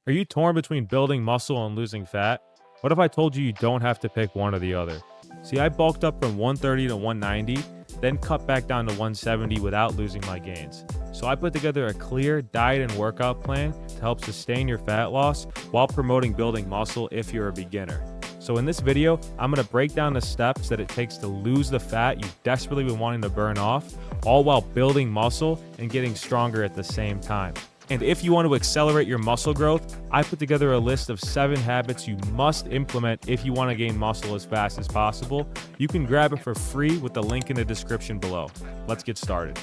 Are you torn between building muscle and losing fat? What if I told you you don't have to pick one or the other? See, I bulked up from 130 to 190, then cut back down to 170 without losing my gains. So I put together a clear diet and workout plan to help sustain your fat loss while promoting building muscle if you're a beginner. So in this video, I'm going to break down the steps that it takes to lose the fat you've desperately been wanting to burn off, all while building muscle and getting stronger at the same time. And if you want to accelerate your muscle growth, I put together a list of 7 habits you must implement if you want to gain muscle as fast as possible. You can grab it for free with the link in the description below. Let's get started.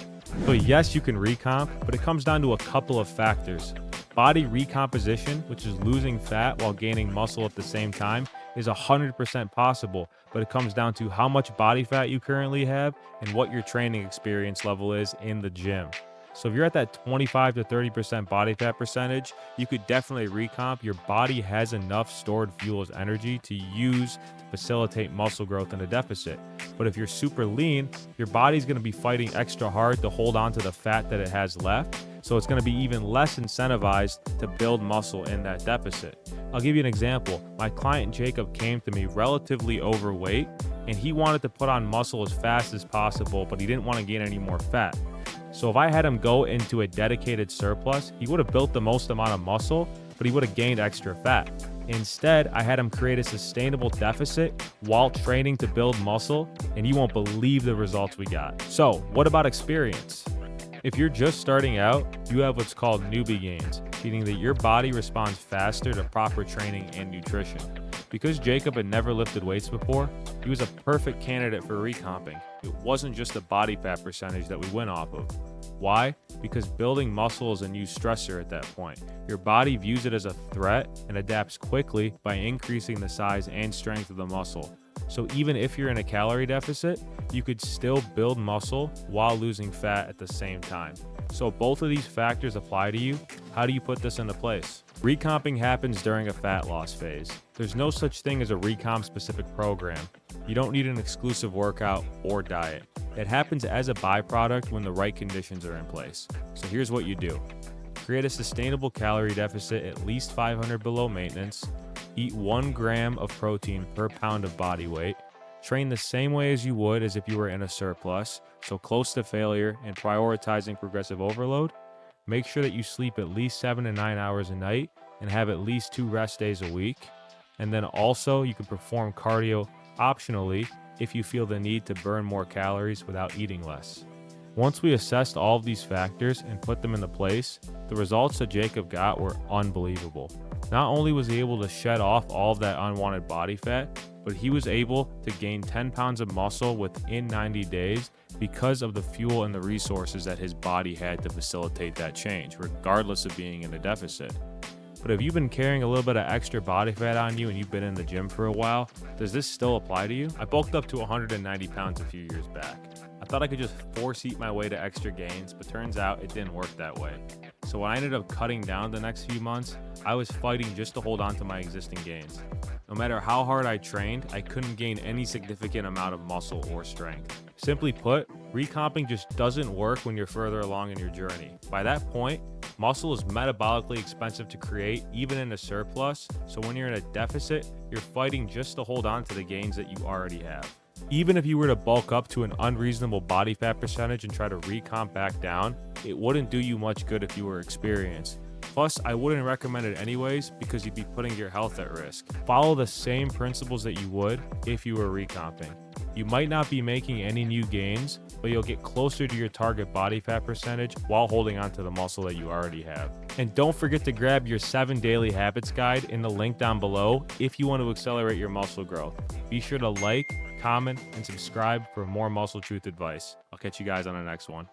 So yes, you can recomp, but it comes down to a couple of factors. Body recomposition, which is losing fat while gaining muscle at the same time, is 100% possible, but it comes down to how much body fat you currently have and what your training experience level is in the gym. So if you're at that 25 to 30% body fat percentage, you could definitely recomp. Your body has enough stored fuel as energy to use to facilitate muscle growth in a deficit. But if you're super lean, your body's going to be fighting extra hard to hold on to the fat that it has left. So it's going to be even less incentivized to build muscle in that deficit. I'll give you an example. My client Jacob came to me relatively overweight, and he wanted to put on muscle as fast as possible, but he didn't want to gain any more fat. So if I had him go into a dedicated surplus, he would have built the most amount of muscle, but he would have gained extra fat. Instead, I had him create a sustainable deficit while training to build muscle, and you won't believe the results we got. So what about experience? If you're just starting out, you have what's called newbie gains, meaning that your body responds faster to proper training and nutrition. Because Jacob had never lifted weights before, he was a perfect candidate for recomping. It wasn't just the body fat percentage that we went off of. Why? Because building muscle is a new stressor at that point. Your body views it as a threat and adapts quickly by increasing the size and strength of the muscle. So even if you're in a calorie deficit, you could still build muscle while losing fat at the same time. So both of these factors apply to you. How do you put this into place? Recomping happens during a fat loss phase. There's no such thing as a recomp specific program. You don't need an exclusive workout or diet. It happens as a byproduct when the right conditions are in place. So here's what you do. Create a sustainable calorie deficit at least 500 below maintenance. Eat 1 gram of protein per pound of body weight. Train the same way as you would as if you were in a surplus, so close to failure and prioritizing progressive overload. Make sure that you sleep at least 7 to 9 hours a night and have at least 2 rest days a week. And then also you can perform cardio optionally if you feel the need to burn more calories without eating less. Once we assessed all of these factors and put them into place, the results that Jacob got were unbelievable. Not only was he able to shed off all of that unwanted body fat, but he was able to gain 10 pounds of muscle within 90 days because of the fuel and the resources that his body had to facilitate that change, regardless of being in a deficit. But if you've been carrying a little bit of extra body fat on you and you've been in the gym for a while, does this still apply to you? I bulked up to 190 pounds a few years back. I thought I could just force eat my way to extra gains, but turns out it didn't work that way. So when I ended up cutting down the next few months, I was fighting just to hold on to my existing gains. No matter how hard I trained, I couldn't gain any significant amount of muscle or strength. Simply put, recomping just doesn't work when you're further along in your journey. By that point, muscle is metabolically expensive to create, even in a surplus, so when you're in a deficit, you're fighting just to hold on to the gains that you already have. Even if you were to bulk up to an unreasonable body fat percentage and try to recomp back down, it wouldn't do you much good if you were experienced. Plus, I wouldn't recommend it anyways because you'd be putting your health at risk. Follow the same principles that you would if you were recomping. You might not be making any new gains, but you'll get closer to your target body fat percentage while holding on to the muscle that you already have. And don't forget to grab your 7 daily habits guide in the link down below if you want to accelerate your muscle growth. Be sure to like, comment, and subscribe for more muscle truth advice. I'll catch you guys on the next one.